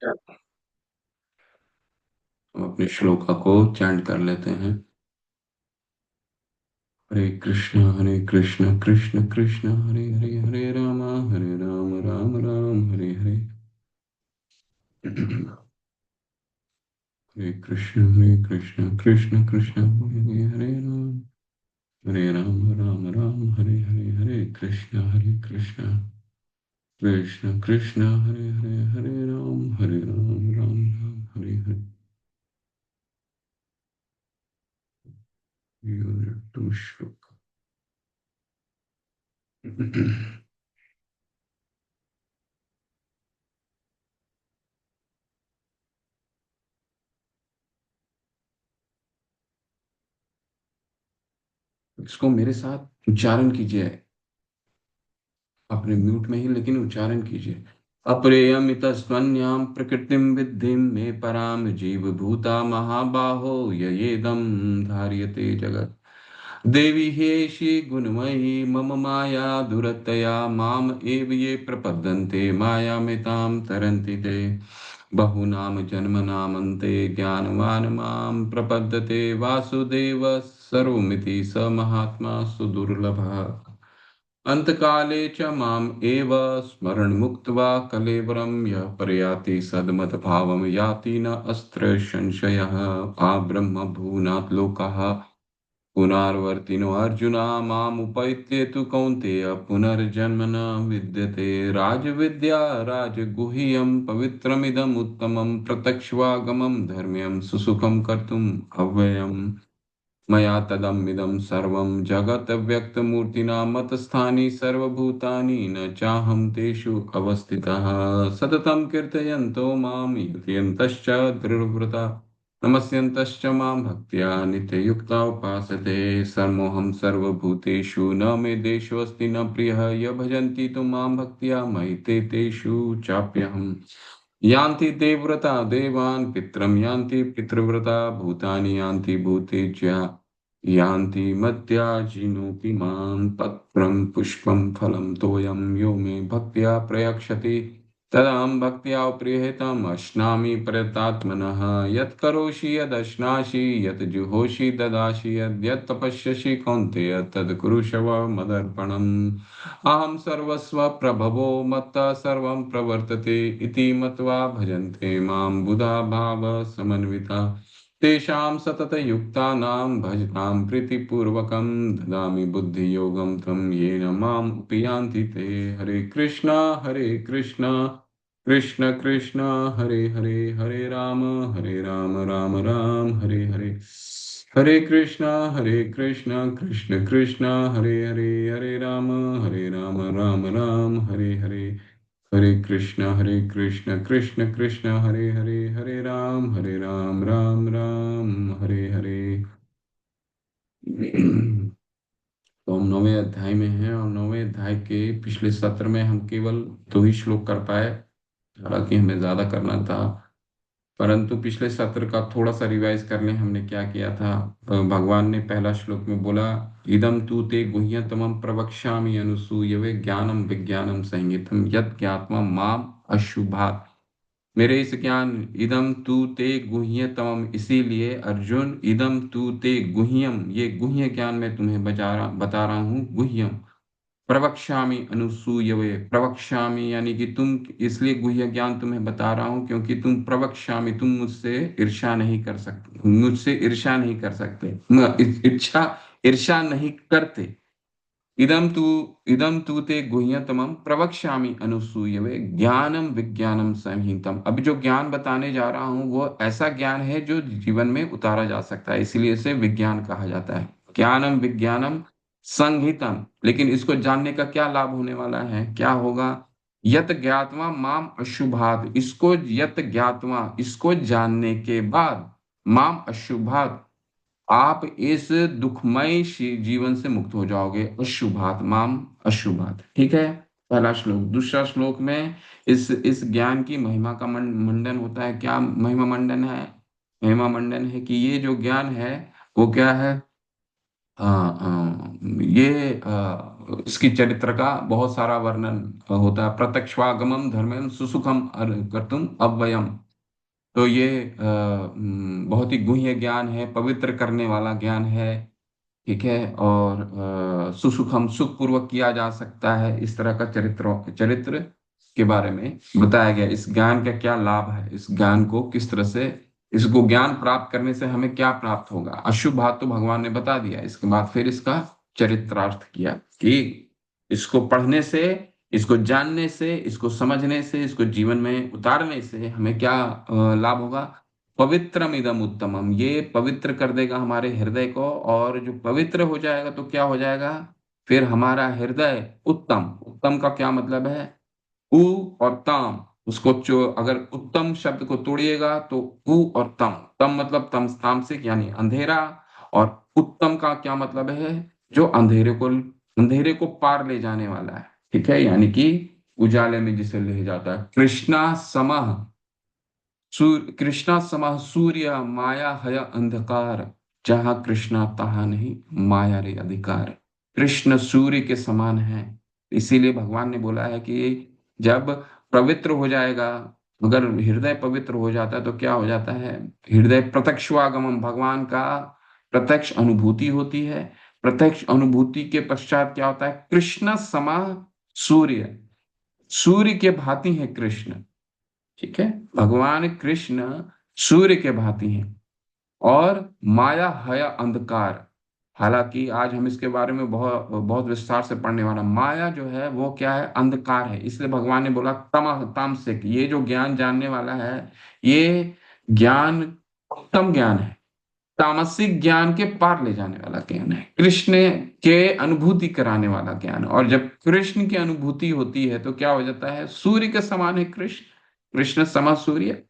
हम अपने श्लोका को चैंट कर लेते हैं। हरे कृष्ण कृष्ण कृष्ण हरे हरे, हरे राम राम राम हरे हरे। हरे कृष्ण कृष्ण कृष्ण हरे हरे राम राम हरे हरे। हरे कृष्ण कृष्ण कृष्ण हरे हरे, हरे राम राम हरे हरे। टू श्लोक। इसको मेरे साथ उच्चारण कीजिए, अपने म्यूट में ही लेकिन उच्चारण कीजिए। अप्रेयमितस्त्वन्यां प्रकृतिं विद्धिं मे परां जीवभूता महाबाहो ययेदं धार्यते जगत्। देवी ह्येषि गुणमयी मम माया दुरत्यया माम एव ये प्रपद्यन्ते मायामितां तरन्ति ते। बहूनां जन्मनामन्ते ज्ञानवान् मां प्रपद्यते वासुदेव सर्वमिति स महात्मा सुदुर्लभः। अंतकाले च माम् एव स्मरणमुक्त्वा कलेवरं यः प्रयाति सद्मद्भावं याति न अस्त्र संशयः। आब्रह्म भूनात् लोकः पुनर्वर्तिनो अर्जुना मामुपैत्य तु कौन्तेय पुनर्जन्म न विद्यते। राजविद्या राजगुह्यं पवित्रमिदम् उत्तमं प्रत्यक्षागमं धर्म्यं सुसुखं कर्तुम् अव्ययम्। मया तदमिदं सर्वं जगत् व्यक्तमूर्तिना मतस्थानि सर्वभूतानि न चाहं तेषु अवस्थितः। सततं कीर्तयन्तो मां युत्यन्तश्च दृढव्रता नमस्यन्तश्च मां भक्त्या नित्ययुक्ता उपासते। सर्वोऽहं सर्वभूतेषु न मे देशोऽस्ति न प्रियः य भजन्ति तु मां भक्त्या मयि ते तेषु चाप्यहम्। यान्ति देवव्रता देवान् पित्रं यान्ति पितृव्रता भूतानि यान्ति भूतेज्य यान्ति मद्याजिनोऽपि मां। पत्रं पुष्पं फलं तोयं यो मे भक्त्या प्रयक्षति तदहं भक्त्या प्रियहितम् अश्नामि प्रयतात्मनः। यत् करोषि यदश्नासि यत् जुहोषि ददासि यत् तपस्यसि कौन्तेय तत् कुरुष्व मदर्पणम्। अहं सर्वस्वप्रभवो मत्तः सर्वं प्रवर्तते इति मत्वा भजन्ते मां बुधा भाव समन्विता। तेषां सततयुक्तानां भजतां प्रीतिपूर्वकं ददामि बुद्धियोगं तं येन माम् उपयान्ति ते। हरे कृष्णा कृष्ण कृष्ण हरे हरे, हरे राम राम हरे हरे। हरे कृष्ण कृष्ण कृष्ण हरे हरे, हरे राम राम हरे हरे। हरे कृष्ण कृष्ण कृष्ण हरे हरे, हरे राम राम हरे हरे। तो हम 9वें अध्याय में हैं और 9वें अध्याय के पिछले सत्र में हम केवल 2 ही श्लोक कर पाए। हालांकि हमें ज्यादा करना था, परंतु पिछले सत्र का थोड़ा सा रिवाइज कर लें। हमने क्या किया था। भगवान ने पहला श्लोक में बोला, इदम तू ते गुह्यतमं प्रवक्ष्यामि अनुसूयवे ज्ञानम विज्ञानम संहितम यत् ज्ञात्वा माम अशुभात्। मेरे इस ज्ञान इदम तू ते गुह्यतमम, इसीलिए अर्जुन इदम तू ते गुह्यम, ये गुह्य ज्ञान मैं तुम्हें बता रहा हूँ। गुह्यम प्रवक्ष्यामि अनुसूयवे, प्रवक्ष्यामि यानी कि तुम, इसलिए गुह्य ज्ञान तुम्हें बता रहा हूं क्योंकि तुम प्रवक्ष्यामि, तुम मुझसे ईर्ष्या नहीं कर सकते, मुझसे ईर्ष्या नहीं कर सकते, इच्छा ईर्ष्या नहीं करते। इदम तू ते गुह्यतमं प्रवक्ष्यामि अनुसूयवे ज्ञानम विज्ञानम संहितम। अभी जो ज्ञान बताने जा रहा हूं वो ऐसा ज्ञान है जो जीवन में उतारा जा सकता है, इसीलिए इसे विज्ञान कहा जाता है। ज्ञानम विज्ञानम संहितम। लेकिन इसको जानने का क्या लाभ होने वाला है, क्या होगा। यत ज्ञात्वा माम अशुभात, इसको यत ज्ञात्वा, इसको जानने के बाद माम अशुभात, आप इस दुखमय जीवन से मुक्त हो जाओगे। अशुभात माम अशुभात, ठीक है। पहला श्लोक। दूसरा श्लोक में इस ज्ञान की महिमा का मंडन होता है। क्या महिमा मंडन है। महिमा मंडन है कि ये जो ज्ञान है वो क्या है। ये इसकी चरित्र का बहुत सारा वर्णन होता है। प्रत्यक्षागमम धर्मम सुसुखम कर्तुम अव्ययम। तो ये बहुत ही गुह्य ज्ञान है, पवित्र करने वाला ज्ञान है। ठीक है। और सुसुखम, सुख पूर्वक किया जा सकता है, इस तरह का चरित्र चरित्र के बारे में बताया गया। इस ज्ञान का क्या लाभ है, इस ज्ञान को किस तरह से, इसको ज्ञान प्राप्त करने से हमें क्या प्राप्त होगा, अशुभ बात तो भगवान ने बता दिया। इसके बाद फिर इसका चरित्रार्थ किया कि इसको पढ़ने से, इसको जानने से, इसको समझने से, इसको जीवन में उतारने से हमें क्या लाभ होगा। पवित्रम इदम उत्तमम, ये पवित्र कर देगा हमारे हृदय को, और जो पवित्र हो जाएगा तो क्या हो जाएगा, फिर हमारा हृदय उत्तम। उत्तम का क्या मतलब है, उ और तम। उसको जो अगर उत्तम शब्द को तोड़िएगा तो उ और तम, तम मतलब तम तामसिक यानी अंधेरा, और उत्तम का क्या मतलब है, जो अंधेरे को पार ले जाने वाला है। ठीक है, यानी कि उजाले में जिसे ले जाता है। कृष्णा समः सूर्य माया है अंधकार, जहां कृष्णा तहां नहीं माया रे अधिकार। कृष्ण सूर्य के समान है। इसीलिए भगवान ने बोला है कि जब पवित्र हो जाएगा, अगर हृदय पवित्र हो जाता है तो क्या हो जाता है, हृदय प्रत्यक्षागमन, भगवान का प्रत्यक्ष अनुभूति होती है। प्रत्यक्ष अनुभूति के पश्चात क्या होता है, कृष्ण समा सूर्य, सूर्य के भांति है कृष्ण। ठीक है, भगवान कृष्ण सूर्य के भांति हैं। और माया है अंधकार। हालांकि आज हम इसके बारे में बहुत बहुत विस्तार से पढ़ने वाला। माया जो है वो क्या है, अंधकार है। इसलिए भगवान ने बोला तमह, तामसिक, ये जो ज्ञान जानने वाला है, ये ज्ञान उत्तम ज्ञान है। तामसिक ज्ञान के पार ले जाने वाला ज्ञान है, कृष्ण के अनुभूति कराने वाला ज्ञान। और जब कृष्ण की अनुभूति होती है तो क्या हो जाता है, सूर्य के समान है कृष्ण। कृष्ण समा सूर्य,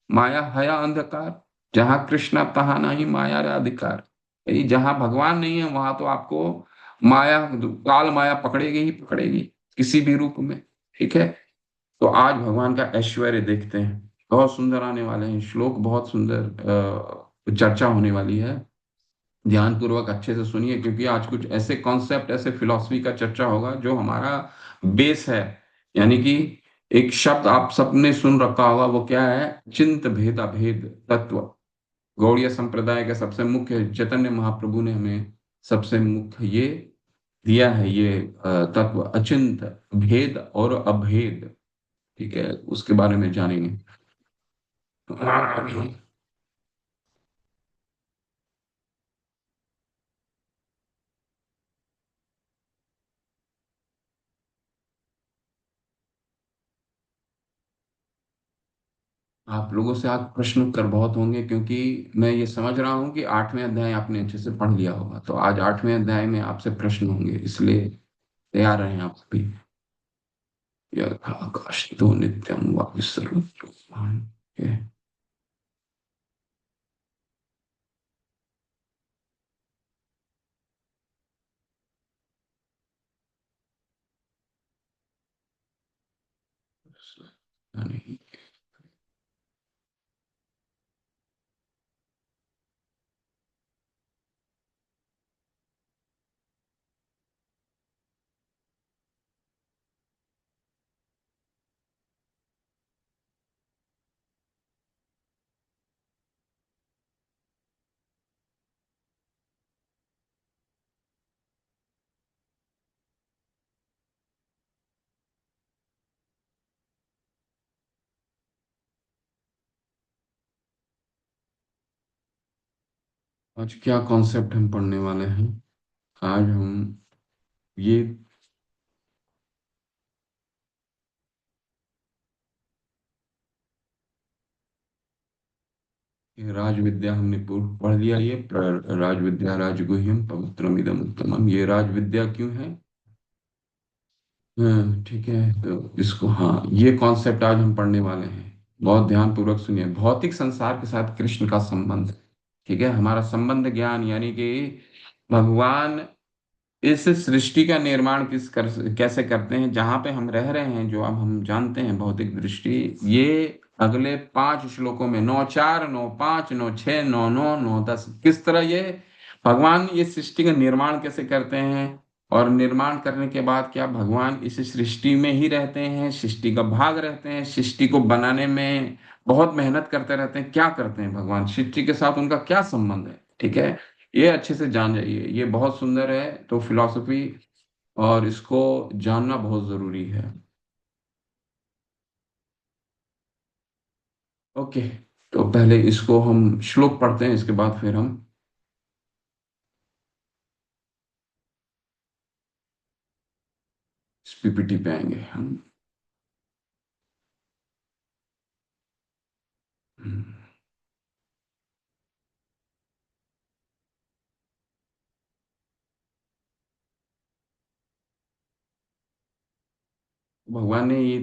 माया हया अंधकार, जहां कृष्ण तहां नहीं माया रा अधिकार। यदि जहां भगवान नहीं है वहां तो आपको माया, काल माया पकड़ेगी ही पकड़ेगी, किसी भी रूप में। ठीक है। तो आज भगवान का ऐश्वर्य देखते हैं। बहुत सुंदर आने वाले हैं श्लोक, बहुत सुंदर चर्चा होने वाली है। ध्यान पूर्वक अच्छे से सुनिए, क्योंकि आज कुछ ऐसे कॉन्सेप्ट, ऐसे फिलॉसफी का चर्चा होगा जो हमारा बेस है। यानी कि एक शब्द आप सबने सुन रखा होगा, वो क्या है, चिंत भेद अभेद तत्व। गौड़ीय संप्रदाय के सबसे मुख्य चैतन्य महाप्रभु ने हमें सबसे मुख्य ये दिया है, ये तत्व अचिंत, भेद और अभेद। ठीक है, उसके बारे में जानेंगे। आप लोगों से आज प्रश्न उत्तर बहुत होंगे, क्योंकि मैं ये समझ रहा हूँ कि 8वें अध्याय आपने अच्छे से पढ़ लिया होगा। तो आज 8वें अध्याय में आपसे प्रश्न होंगे, इसलिए तैयार रहें आप सभी। आकाश तो नित्यम वापस सर्वम। आज क्या कॉन्सेप्ट हम पढ़ने वाले हैं, आज हम ये राज विद्या हमने पूर्व पढ़ लिया। ये राज विद्या राजगुह्यम पवित्रम इदम उत्तमम, ये राज विद्या क्यों है। हाँ, ठीक है। तो इसको, हाँ, ये कॉन्सेप्ट आज हम पढ़ने वाले हैं। बहुत ध्यान पूर्वक सुनिए। भौतिक संसार के साथ कृष्ण का संबंध। ठीक है, हमारा संबंध ज्ञान, यानी कि भगवान इस सृष्टि का निर्माण कैसे करते हैं, जहां पे हम रह रहे हैं, जो अब हम जानते हैं भौतिक दृष्टि। ये अगले 5 श्लोकों में, 9, 4, 9, 5, 9, 6, 9, 9, 9, 10, किस तरह ये भगवान ये सृष्टि का निर्माण कैसे करते हैं, और निर्माण करने के बाद क्या भगवान इस सृष्टि में ही रहते हैं, सृष्टि का भाग रहते हैं, सृष्टि को बनाने में बहुत मेहनत करते रहते हैं, क्या करते हैं भगवान, सृष्टि के साथ उनका क्या संबंध है? ठीक है, ये अच्छे से जान जाइए, ये बहुत सुंदर है। तो फिलॉसफी और इसको जानना बहुत जरूरी है। ओके, तो पहले इसको हम श्लोक पढ़ते हैं, इसके बाद फिर हम इस पीपीटी पे आएंगे हम। भगवान ने ये